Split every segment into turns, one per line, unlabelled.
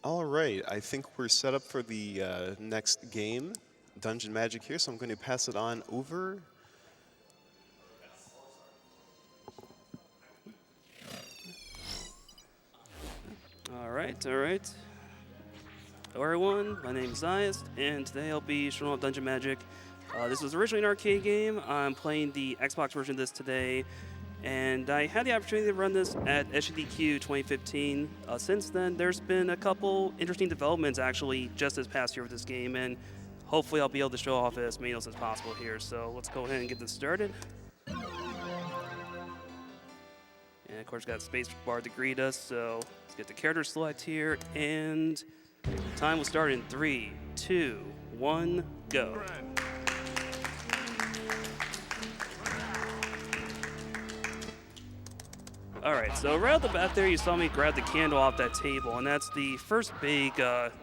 All right, I think we're set up for the next game, Dungeon Magic here, so I'm going to pass it on over.
All right. Hello everyone, my name is iast, and today I'll be showing off Dungeon Magic. This was originally an arcade game. I'm playing the Xbox version of this today, and I had the opportunity to run this at SGDQ2018. Since then, there's been a couple interesting developments actually just this past year with this game, and hopefully I'll be able to show off as many of those as possible here. So let's go ahead and get this started. And of course, got a space bar to greet us, so let's get the character select here, and time will start in 3, 2, 1, go. Alright, so right off the bat there, you saw me grab the candle off that table, and that's the first big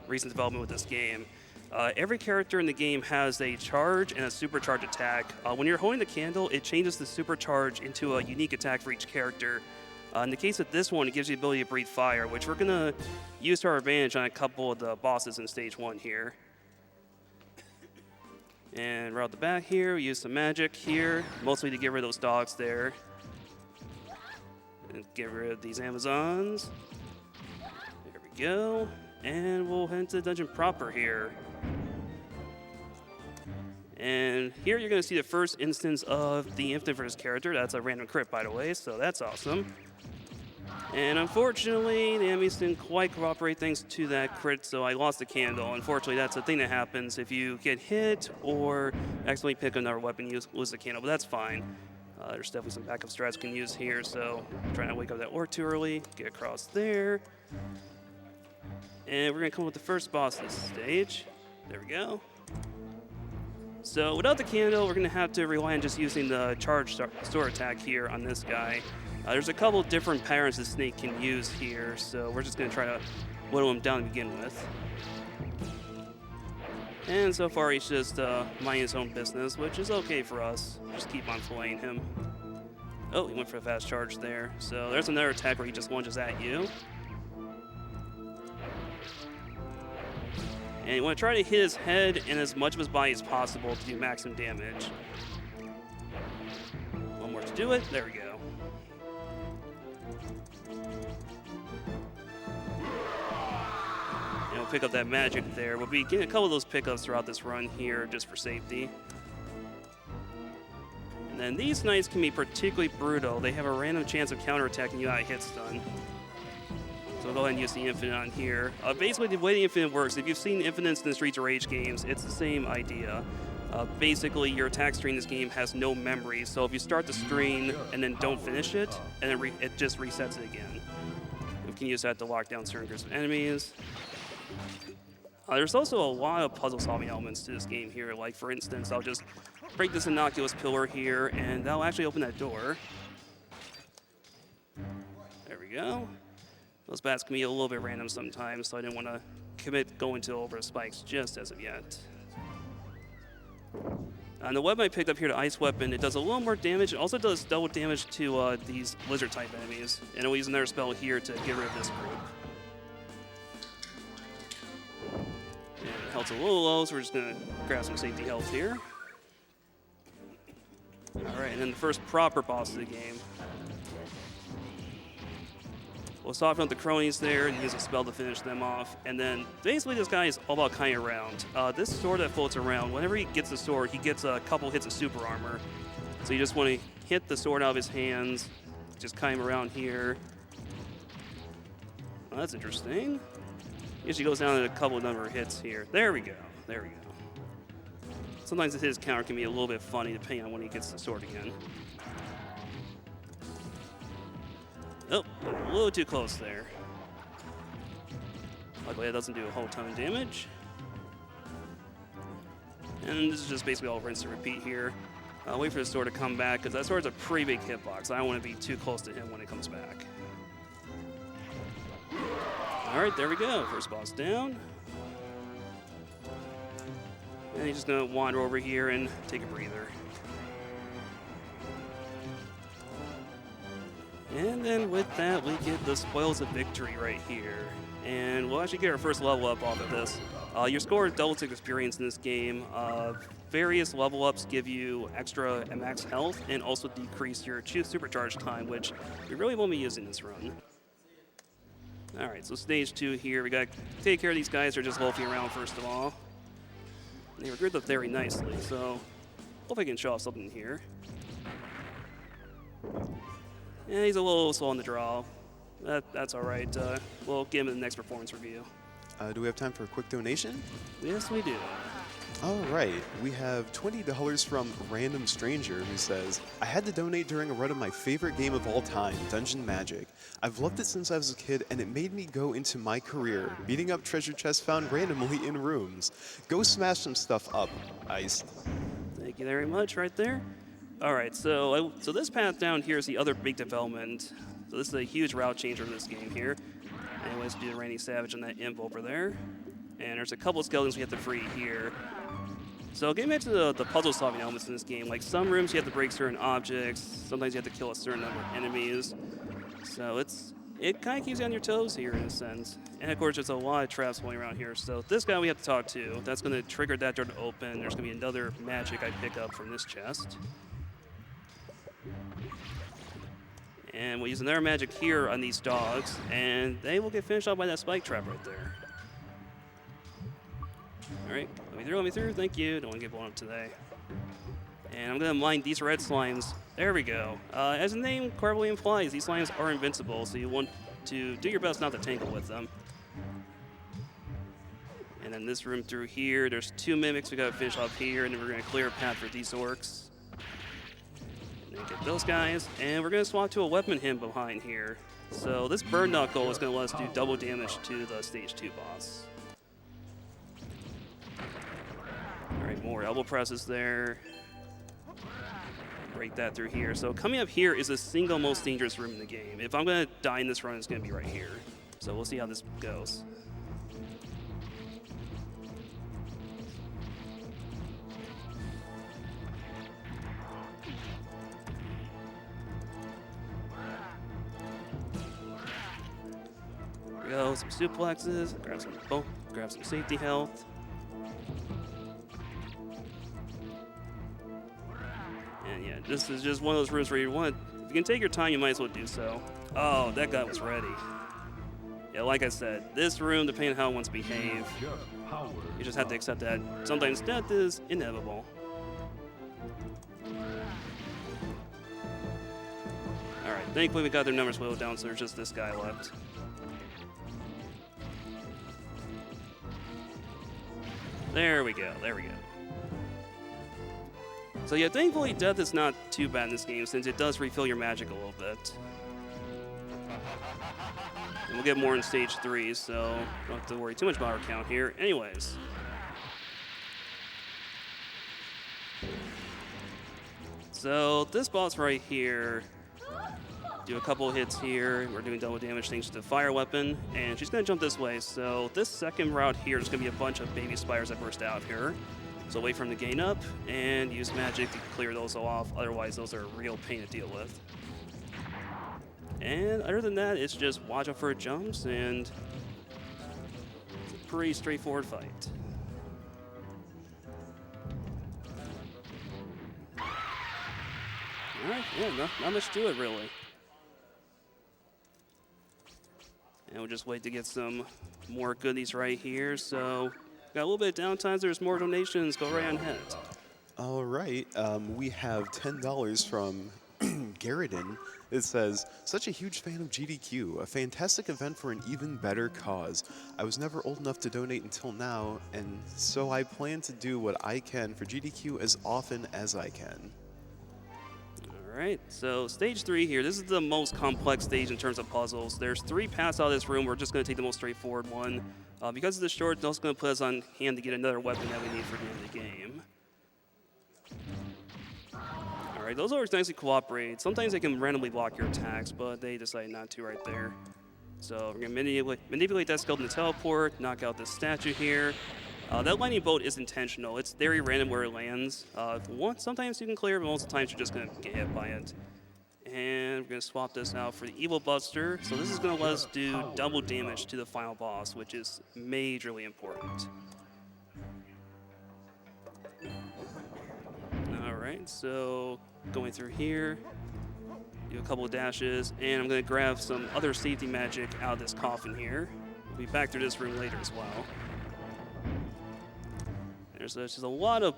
recent development with this game. Every character in the game has a charge and a supercharge attack. When you're holding the candle, it changes the supercharge into a unique attack for each character. In the case of this one, it gives you the ability to breathe fire, which we're going to use to our advantage on a couple of the bosses in Stage 1 here. And right off the bat here, we use some magic here, mostly to get rid of those dogs there. And get rid of these Amazons. There we go. And we'll head to the dungeon proper here. And here you're going to see the first instance of the infinite for this character. That's a random crit, by the way, so that's awesome. And unfortunately, the enemies didn't quite cooperate thanks to that crit, so I lost the candle. Unfortunately, that's a thing that happens if you get hit or accidentally pick another weapon, you lose the candle, but that's fine. There's definitely some backup strats we can use here, so trying to wake up that orc too early, get across there. And we're going to come with the first boss this stage. There we go. So without the candle, we're going to have to rely on just using the charge store attack here on this guy. There's a couple different patterns the snake can use here, so we're just going to try to whittle him down to begin with. And so far he's just minding his own business, which is okay for us. Just keep on filleting him. Oh, he went for a fast charge there. So there's another attack where he just lunges at you. And you want to try to hit his head and as much of his body as possible to do maximum damage. One more to do it. There we go. And we'll pick up that magic there. We'll be getting a couple of those pickups throughout this run here just for safety. And then these knights can be particularly brutal. They have a random chance of counterattacking you out of hit stun. So we'll go ahead and use the infinite on here. Basically, the way the infinite works, if you've seen infinites in the Streets of Rage games, it's the same idea. Basically, your attack screen in this game has no memory, so if you start the screen and then don't finish it, and then it just resets it again. We can use that to lock down certain groups of enemies. There's also a lot of puzzle-solving elements to this game here. Like, for instance, I'll just break this innocuous pillar here, and that'll actually open that door. There we go. Those bats can be a little bit random sometimes, so I didn't want to commit going to over the spikes just as of yet. And the weapon I picked up here, the ice weapon, it does a little more damage. It also does double damage to these lizard-type enemies. And we'll use another spell here to get rid of this group. And health's a little low, so we're just going to grab some safety health here. All right, and then the first proper boss of the game. We'll soften up the cronies there and use a spell to finish them off. And then basically this guy is all about kiting around. This sword that floats around, whenever he gets the sword, he gets a couple hits of super armor. So you just want to hit the sword out of his hands, just kite him around here. Well, that's interesting. Usually goes down to a couple of number of hits here. There we go. There we go. Sometimes his counter can be a little bit funny depending on when he gets the sword again. Oh, a little too close there. Luckily, that doesn't do a whole ton of damage. And this is just basically all rinse and repeat here. Wait for the sword to come back, because that sword's a pretty big hitbox. I don't want to be too close to him when it comes back. All right, there we go. First boss down. And he's just going to wander over here and take a breather. And then with that, we get the spoils of victory right here. And we'll actually get our first level up off of this. Your score doubles experience in this game. Various level ups give you extra max health and also decrease your supercharge time, which we really won't be using this run. All right, so stage 2 here. We got to take care of these guys. They're just loafing around first of all. They were geared up very nicely, so hope I can show off something here. Yeah, he's a little slow on the draw. That's all right. We'll get him in the next performance review.
Do we have time for a quick donation?
Yes, we do.
All right, we have $20 from Random Stranger who says, I had to donate during a run of my favorite game of all time, Dungeon Magic. I've loved it since I was a kid, and it made me go into my career, beating up treasure chests found randomly in rooms. Go smash some stuff up, iast.
Thank you very much right there. All right, so this path down here is the other big development. So this is a huge route changer in this game here. Anyways, do the Randy Savage and that imp over there. And there's a couple of skeletons we have to free here. So getting back to the puzzle solving elements in this game, like some rooms you have to break certain objects, sometimes you have to kill a certain number of enemies. So it kind of keeps you on your toes here in a sense. And of course there's a lot of traps going around here. So this guy we have to talk to. That's going to trigger that door to open. There's going to be another magic I pick up from this chest. And we'll use another magic here on these dogs, and they will get finished off by that spike trap right there. All right, let me through, thank you. Don't want to get blown up today. And I'm gonna mine these red slimes. There we go. As the name clearly implies, these slimes are invincible, so you want to do your best not to tangle with them. And then this room through here, there's 2 mimics we gotta finish off here, and then we're gonna clear a path for these orcs. Get those guys, and we're going to swap to a weapon him behind here. So this bird knuckle is going to let us do double damage to the stage 2 boss. All right, more elbow presses there. Break that through here. So coming up here is the single most dangerous room in the game. If I'm going to die in this run, it's going to be right here. So we'll see how this goes. Go, some suplexes, grab some safety health. And yeah, this is just one of those rooms where if you can take your time, you might as well do so. Oh, that guy was ready. Yeah, like I said, this room, depending on how it wants to behave, you just have to accept that sometimes death is inevitable. All right, thankfully we got their numbers whittled down, so there's just this guy left. There we go, there we go. So yeah, thankfully death is not too bad in this game since it does refill your magic a little bit. And we'll get more in stage 3, so don't have to worry too much about our count here. Anyways. So this boss right here, do a couple of hits here. We're doing double damage thanks to the fire weapon, and she's gonna jump this way. So this second route here is gonna be a bunch of baby spiders that burst out here. So wait for them to gain up and use magic to clear those off. Otherwise, those are a real pain to deal with. And other than that, it's just watch out for jumps, and it's a pretty straightforward fight. All right, yeah, not much to it really. And we'll just wait to get some more goodies right here. So got a little bit of downtime. There's more donations. Go right on ahead.
All right, we have $10 from Garrison. It says, such a huge fan of GDQ, a fantastic event for an even better cause. I was never old enough to donate until now, and so I plan to do what I can for GDQ as often as I can.
All right, so stage 3 here. This is the most complex stage in terms of puzzles. There's 3 paths out of this room. We're just going to take the most straightforward one. Because of the short, it's also going to put us on hand to get another weapon that we need for the end of the game. All right, those orcs nicely cooperate. Sometimes they can randomly block your attacks, but they decide not to right there. So we're going to manipulate that skeleton to teleport, knock out this statue here. That lightning bolt is intentional. It's very random where it lands. Sometimes you can clear, but most of the times you're just going to get hit by it. And we're going to swap this out for the Evil Buster. So this is going to let us do double damage to the final boss, which is majorly important. Alright, so going through here, do a couple of dashes, and I'm going to grab some other safety magic out of this coffin here. We'll be back through this room later as well. There's just a lot of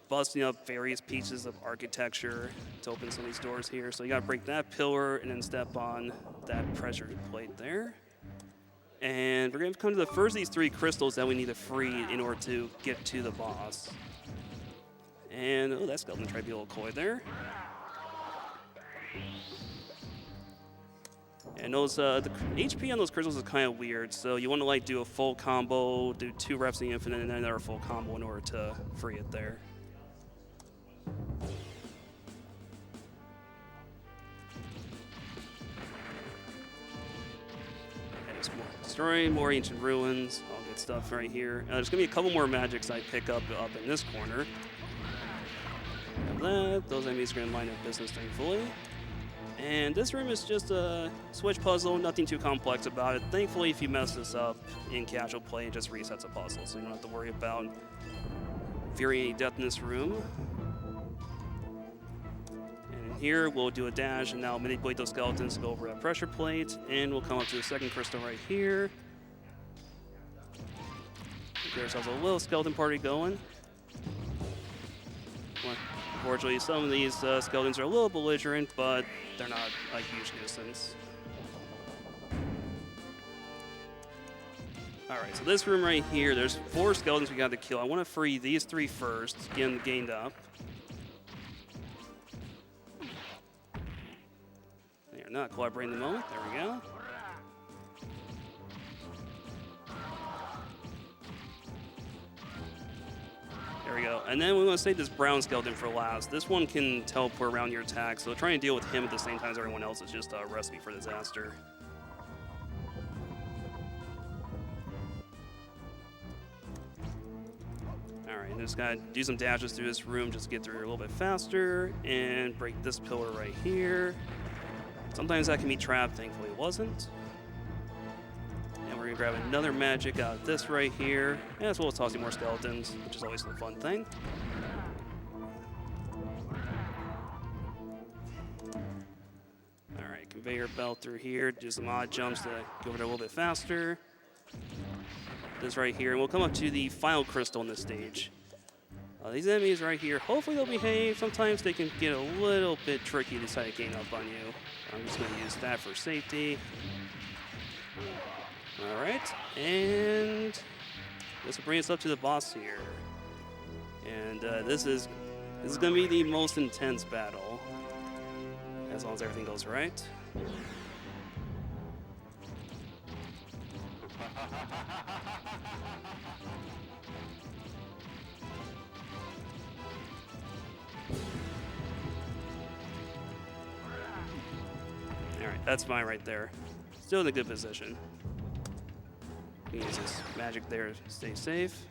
busting up various pieces of architecture to open some of these doors here. So you gotta break that pillar and then step on that pressure plate there. And we're gonna come to the first of these 3 crystals that we need to free in order to get to the boss. And, oh, that skeleton tried to be a little coy there. And those, the HP on those crystals is kind of weird, so you want to like do a full combo, do 2 reps of the infinite, and then another full combo in order to free it there. Destroy more ancient ruins, all good stuff right here. There's gonna be a couple more magics I pick up in this corner. Have that. Those enemies are gonna mind their business, thankfully. And this room is just a switch puzzle, nothing too complex about it. Thankfully, if you mess this up in casual play, it just resets a puzzle, so you don't have to worry about fearing any death in this room. And here, we'll do a dash, and now manipulate those skeletons to go over that pressure plate, and we'll come up to the second crystal right here. Get ourselves a little skeleton party going. Unfortunately, some of these skeletons are a little belligerent, but they're not a huge nuisance. Alright, so this room right here, there's 4 skeletons we got to kill. I want to free these 3 first, get them gained up. They're not collaborating at the moment. There we go. There we go. And then we want to save this brown skeleton for last. This one can teleport around your attack, so trying to deal with him at the same time as everyone else is just a recipe for disaster. Alright, just gotta do some dashes through this room just to get through here a little bit faster, and break this pillar right here. Sometimes that can be trapped, thankfully it wasn't. And we're gonna grab another magic out of this right here, as well as tossing more skeletons, which is always a fun thing. Alright, conveyor belt through here, do some odd jumps to go over there a little bit faster. This right here, and we'll come up to the final crystal in this stage. These enemies right here, hopefully they'll behave. Sometimes they can get a little bit tricky to try to gain up on you. I'm just going to use that for safety. All right, and this will bring us up to the boss here. And this is going to be the most intense battle, as long as everything goes right. Alright, that's fine right there. Still in a good position. Use this magic there to stay safe.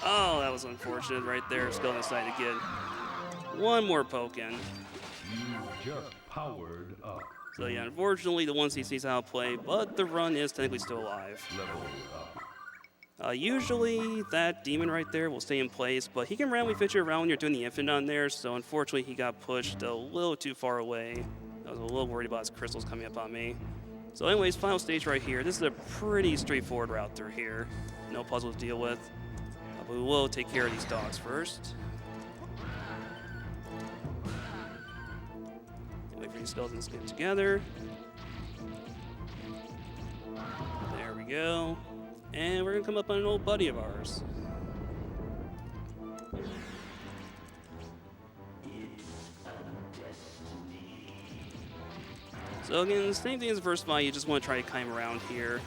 Oh, that was unfortunate right there. Skeleton decided to get one more poke in.
You just powered up.
So yeah, unfortunately the 1cc is how to play, but the run is technically still alive.
Level up.
Usually that demon right there will stay in place, but he can randomly fit you around when you're doing the infinite on there, so unfortunately he got pushed a little too far away. I was a little worried about his crystals coming up on me. So anyways, final stage right here. This is a pretty straightforward route through here. No puzzles to deal with. But we will take care of these dogs first. Wait for these skeletons to get together. There we go. And we're gonna come up on an old buddy of ours. So again, same thing as the first fight, you just want to try to climb around here.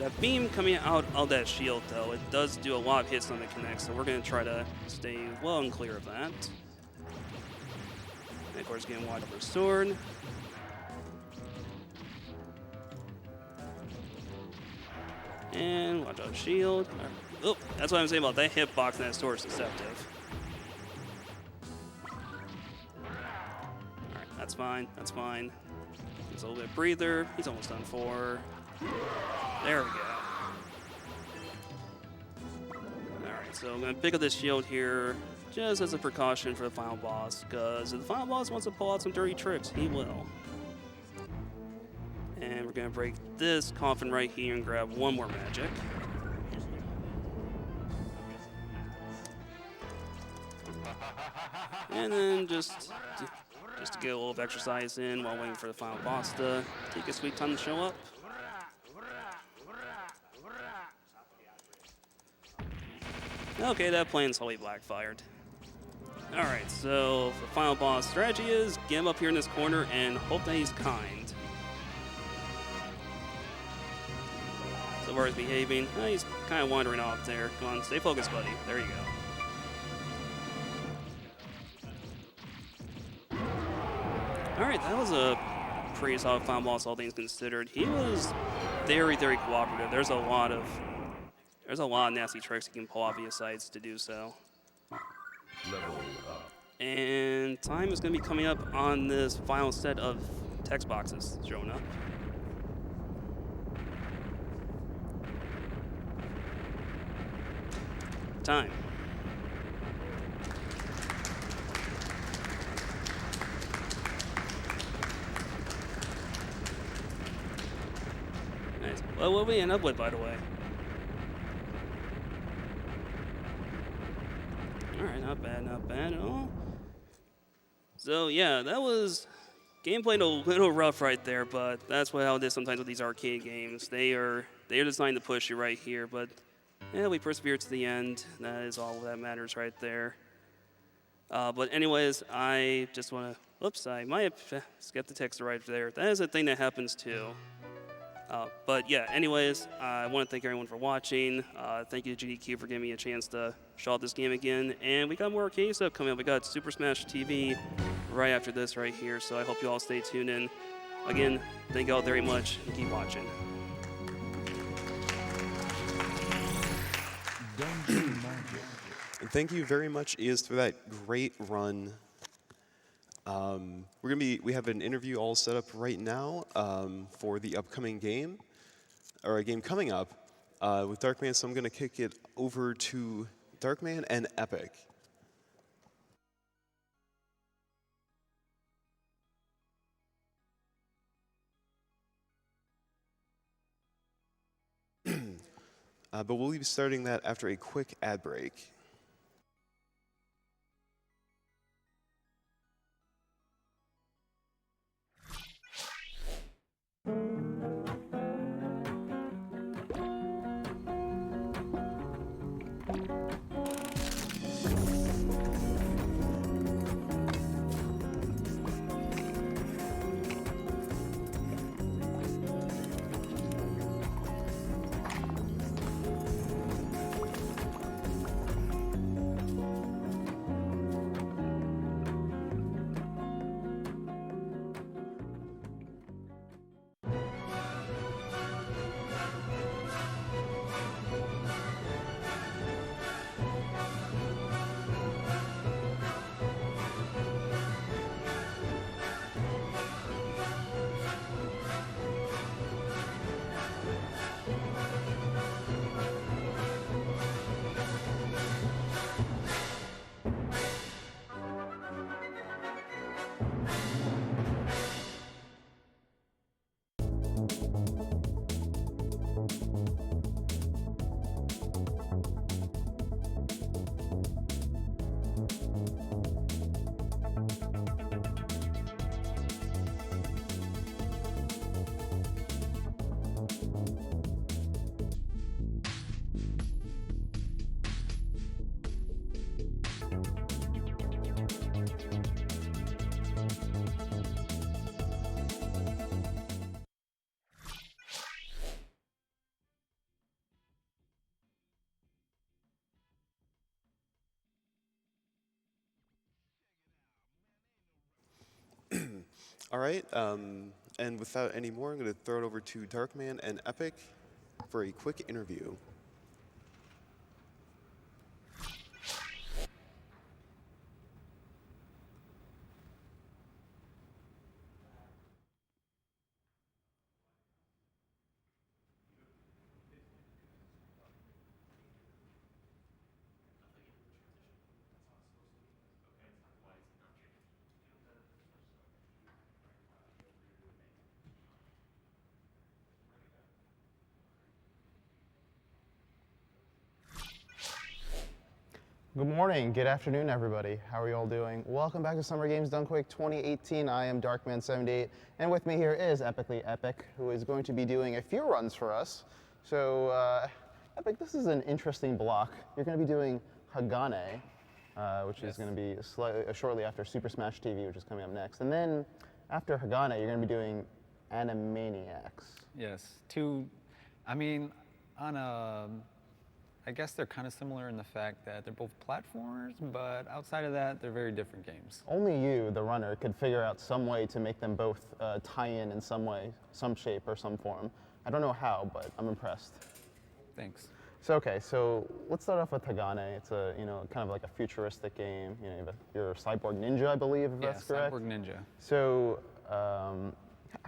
That beam coming out of that shield, though, it does do a lot of hits when it connects, so we're going to try to stay well and clear of that. of course, getting wide over sword. And watch out, shield. Oh, that's what I'm saying about that hitbox and that sword is deceptive. Alright, that's fine. That's fine. Gives a little bit of breather. He's almost done for. There we go. Alright, so I'm going to pick up this shield here just as a precaution for the final boss, because if the final boss wants to pull out some dirty tricks, he will. And we're going to break this coffin right here and grab one more magic. And then just to get a little exercise in while waiting for the final boss to take a sweet time to show up. Okay, that plan totally backfired. Alright, so for final boss, strategy is get him up here in this corner and hope that he's kind. So where he's behaving, he's kind of wandering off there. Come on, stay focused, buddy. There you go. Alright, that was a pretty solid final boss, all things considered. He was very, very cooperative. There's a lot of nasty tricks he can pull off via sides to do so.
Level up.
And time is going to be coming up on this final set of text boxes showing up. Time. Nice. Well, what we end up with, by the way? Alright, not bad at all. So yeah, that was gameplay a little rough right there, but that's how it is sometimes with these arcade games. They're designed to push you right here, but yeah, we persevered to the end. That is all that matters right there. But anyways, I just want to, oops, I might have skipped the text right there. That is a thing that happens too. But yeah, anyways, I want to thank everyone for watching. Thank you to GDQ for giving me a chance to show off this game again. And we got more arcade stuff coming up. We got Super Smash TV right after this right here. So I hope you all stay tuned in. Again, thank you all very much and keep watching.
And thank you very much, iast, for that great run. We have an interview all set up right now for the upcoming game, or a game coming up with Darkman. So I'm going to kick it over to Darkman and Epic. But we'll be starting that after a quick ad break. All right. And without any more, I'm going to throw it over to Darkman and Epic for a quick interview.
Good morning, good afternoon, everybody. How are you all doing? Welcome back to Summer Games Done Quick 2018. I am Darkman78, and with me here is Epically Epic, who is going to be doing a few runs for us. So, Epic, this is an interesting block. You're going to be doing Hagane, which is going to be shortly after Super Smash TV, which is coming up next. And then after Hagane, you're going to be doing Animaniacs.
Yes, I guess they're kind of similar in the fact that they're both platformers, but outside of that, they're very different games.
Only you, the runner, could figure out some way to make them both tie in some way, some shape or some form. I don't know how, but I'm impressed.
Thanks.
So okay, so let's start off with Pagana. It's a kind of like a futuristic game. You're a cyborg ninja, I believe, if that's correct.
Cyborg Ninja.
So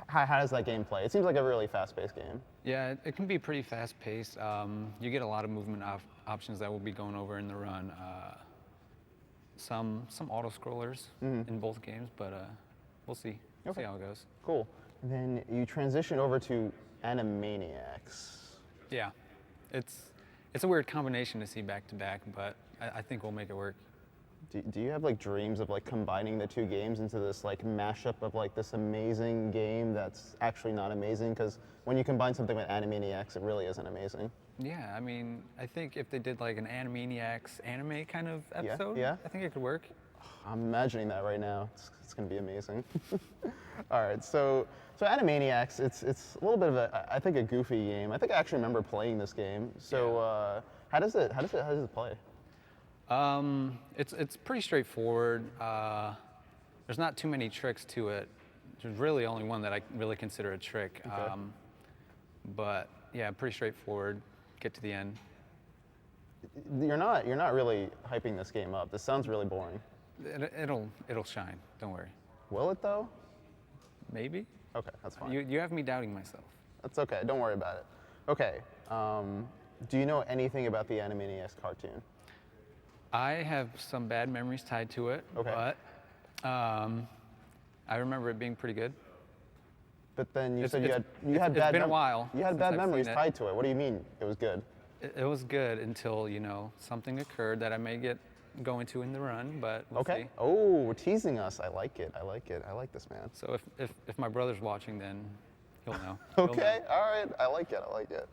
how does that game play? It seems like a really fast-paced game.
Yeah, it can be pretty fast-paced. You get a lot of movement options that we'll be going over in the run. Some auto-scrollers in both games, but we'll see. We'll see how it goes.
Cool. And then you transition over to Animaniacs.
Yeah, it's a weird combination to see back-to-back, but I think we'll make it work.
Do you have like dreams of like combining the two games into this like mashup of like this amazing game that's actually not amazing? Because when you combine something with Animaniacs, it really isn't amazing.
Yeah, I mean, I think if they did like an Animaniacs anime kind of episode,
yeah.
I think it could work.
I'm imagining that right now. It's going to be amazing. All right, so Animaniacs, it's a little bit of I think a goofy game. I think I actually remember playing this game. So how does it play?
It's pretty straightforward. There's not too many tricks to it. There's really only one that I really consider a trick.
Okay.
But yeah, pretty straightforward. Get to the end.
You're not really hyping this game up. This sounds really boring.
It'll shine. Don't worry.
Will it though?
Maybe.
Okay, that's fine.
You have me doubting myself.
That's okay. Don't worry about it. Okay. Do you know anything about the Animaniacs cartoon?
I have some bad memories tied to it.
Okay.
But I remember it being pretty good.
But then you said
It's
bad
been a while
You had
since
bad
I've
memories
seen it.
tied to it. What do you mean it was good?
It was good until something occurred that I may get going to in the run, but we'll
Okay.
see.
Oh, teasing us. I like it. I like this, man.
So if my brother's watching, then he'll know. He'll
Okay.
know.
All right. I like it.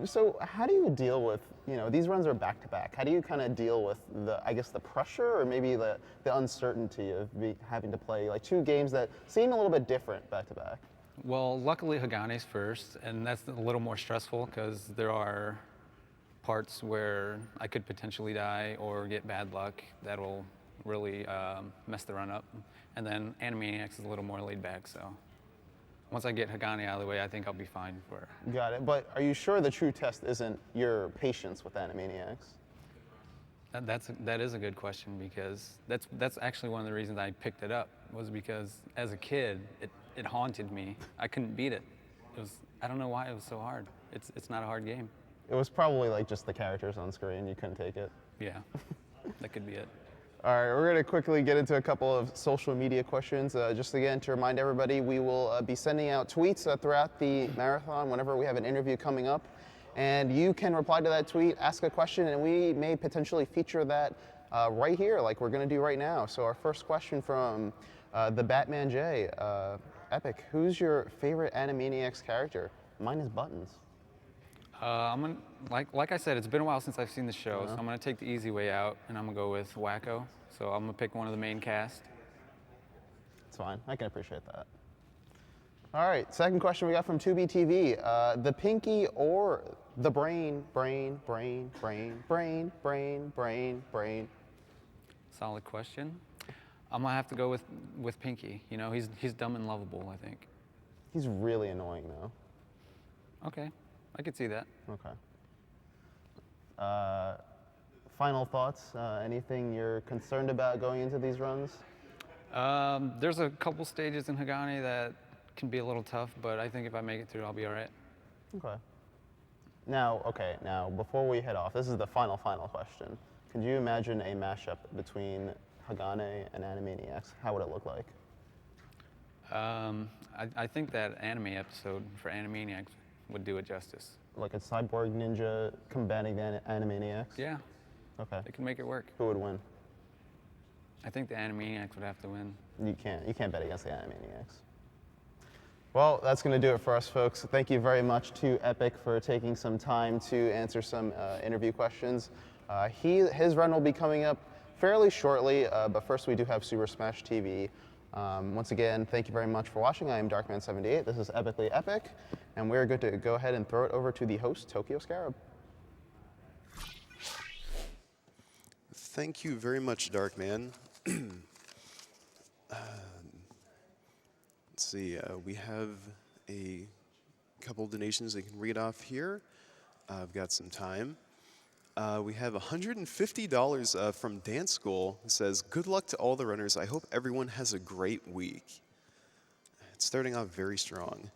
So how do you deal with, these runs are back to back. How do you kind of deal with the pressure or maybe the uncertainty of having to play like two games that seem a little bit different back to back?
Well, luckily Hagane's first, and that's a little more stressful because there are parts where I could potentially die or get bad luck that'll really mess the run up. And then Animaniacs is a little more laid back, so once I get Hagane out of the way, I think I'll be fine for.
Got it. But are you sure the true test isn't your patience with Animaniacs?
That is a good question because that's actually one of the reasons I picked it up was because as a kid it haunted me. I couldn't beat it. I don't know why it was so hard. It's not a hard game.
It was probably like just the characters on screen. You couldn't take it.
Yeah, that could be it.
All right, we're going to quickly get into a couple of social media questions. Just again, to remind everybody, we will be sending out tweets throughout the marathon whenever we have an interview coming up. And you can reply to that tweet, ask a question, and we may potentially feature that right here, like we're going to do right now. So our first question from the Batman J, Epic, who's your favorite Animaniacs character? Mine is Buttons.
I'm gonna, like I said, it's been a while since I've seen the show, so I'm gonna take the easy way out, and I'm gonna go with Wacko. So I'm gonna pick one of the main cast.
It's fine. I can appreciate that. All right. Second question we got from 2BTV. The pinky or the brain?
Solid question. I'm gonna have to go with Pinky. You know, he's dumb and lovable, I think.
He's really annoying though.
Okay, I could see that.
Okay. Final thoughts? Anything you're concerned about going into these runs?
There's a couple stages in Hagane that can be a little tough, but I think if I make it through, I'll be all right.
Okay. Now before we head off, this is the final question. Could you imagine a mashup between Hagane and Animaniacs? How would it look like?
I think that anime episode for Animaniacs would do it justice.
Like a cyborg ninja combating the Animaniacs?
Yeah,
Okay.
they can make it work.
Who would win?
I think the Animaniacs would have to win.
You can't bet against the Animaniacs. Well, that's going to do it for us, folks. Thank you very much to Epic for taking some time to answer some interview questions. His run will be coming up fairly shortly, but first we do have Super Smash TV. Once again, thank you very much for watching. I am Darkman78. This is Epically Epic, and we're good to go ahead and throw it over to the host, Tokyo Scarab.
Thank you very much, Darkman. Let's see, we have a couple donations I can read off here. I've got some time. We have $150 from Dance School. It says, "Good luck to all the runners. I hope everyone has a great week." It's starting off very strong.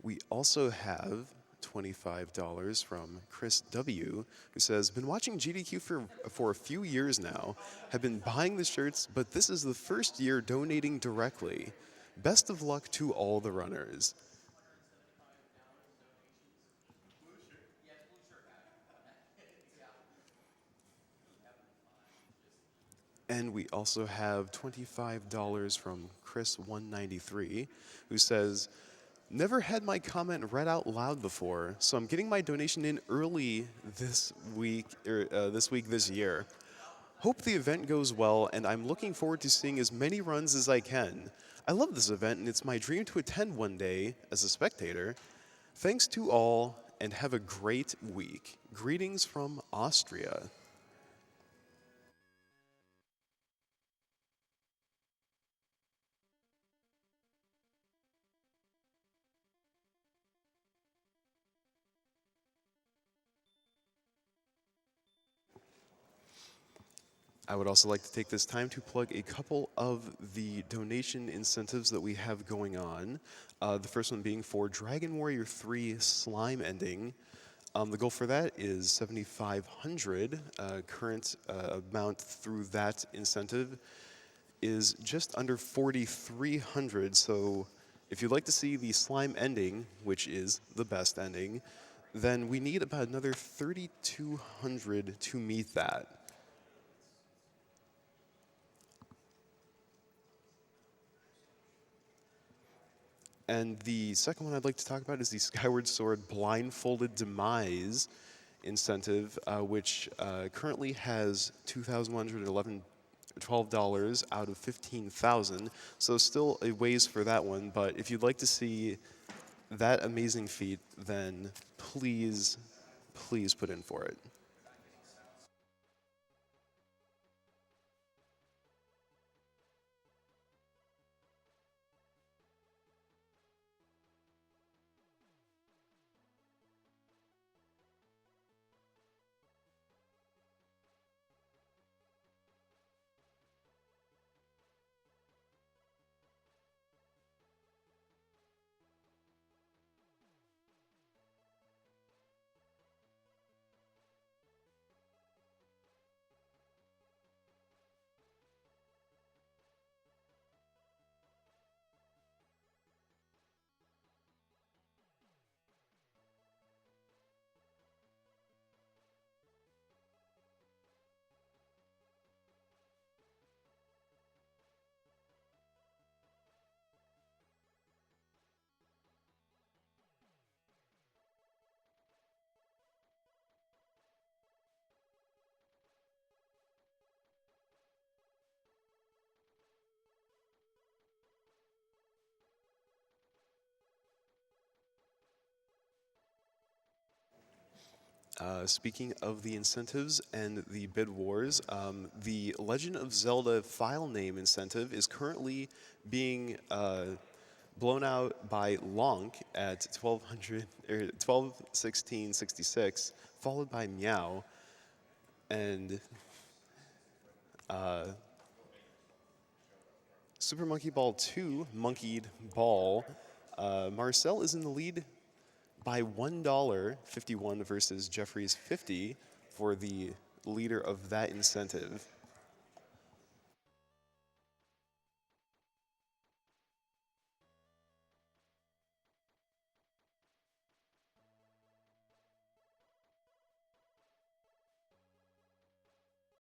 We also have $25 from Chris W., who says, "Been watching GDQ for a few years now. Have been buying the shirts, but this is the first year donating directly. Best of luck to all the runners." And we also have $25 from Chris193, who says, "Never had my comment read out loud before, so I'm getting my donation in early this week, this year. Hope the event goes well, and I'm looking forward to seeing as many runs as I can. I love this event, and it's my dream to attend one day as a spectator. Thanks to all, and have a great week. Greetings from Austria." I would also like to take this time to plug a couple of the donation incentives that we have going on. The first one being for Dragon Warrior 3 Slime Ending. The goal for that is $7,500. Current amount through that incentive is just under $4,300. So if you'd like to see the slime ending, which is the best ending, then we need about another $3,200 to meet that. And the second one I'd like to talk about is the Skyward Sword Blindfolded Demise incentive, which currently has $2,112 out of $15,000. So still a ways for that one, but if you'd like to see that amazing feat, then please, please put in for it. Speaking of the incentives and the bid wars, the Legend of Zelda file name incentive is currently being blown out by Lonk at 1200 or 121666, followed by Meow, and Super Monkey Ball 2, Monkeyed Ball. Marcel is in the lead by $1, 51 versus Jeffrey's 50 for the leader of that incentive.